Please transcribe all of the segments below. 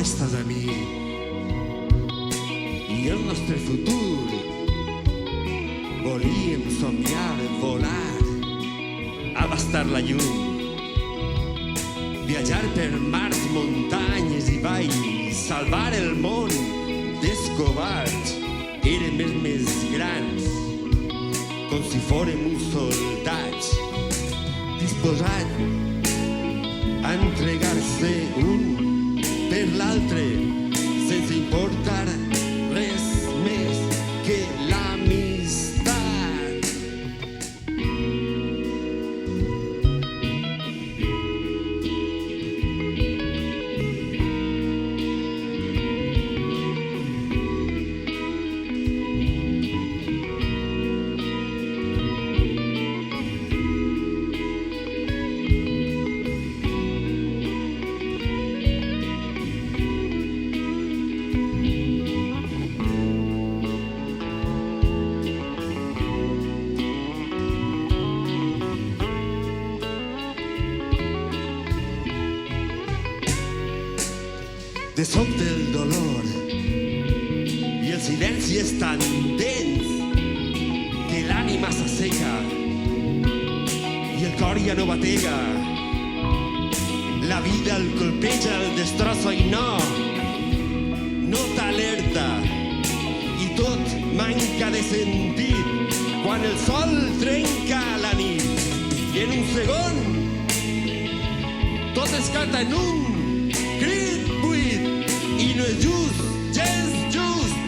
estàs a mi i el nostre futur. Volíem somiar, volar, abastar la llum, viatjar per mars, muntanyes i valls, salvar el món dels covards. Érem els més grans, com si fórem uns soldats, disposats a entregar-se un per l'altre, sense importar res més que l'amistat. De sobte el dolor i el silenci és tan dens que l'ànima s'asseca i el cor ja no batega. La vida el colpeja, el destrossa i no t'alerta i tot manca de sentit quan el sol trenca la nit i en un segon tot esclata en un crit buit. I no és just, gens just,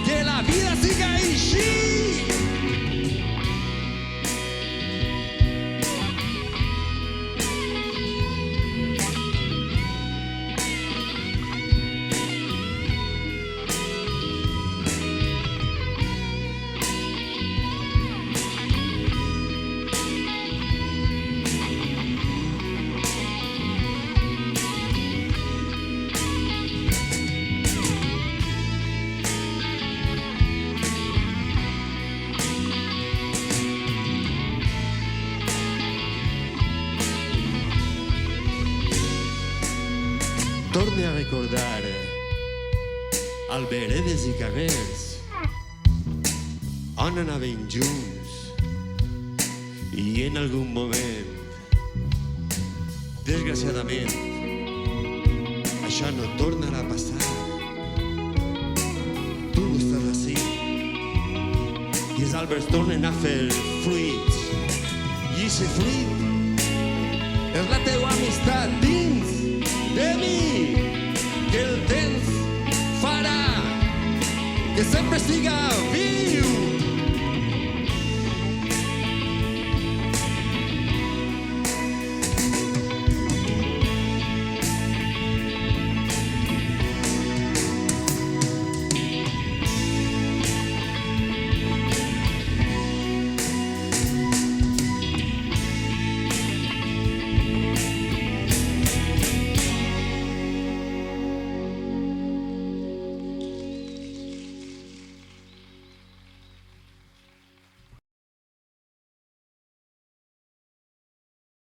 que la vida siga així. Torne a recordar alberedes i carrers on anaven junts i en algun moment, desgraciadament, això no tornarà a passar. Tu no estàs ací i els arbres tornen a fer fruits i aquest fruit és la teua amistat dins de mi, que el temps farà que sempre siga viu.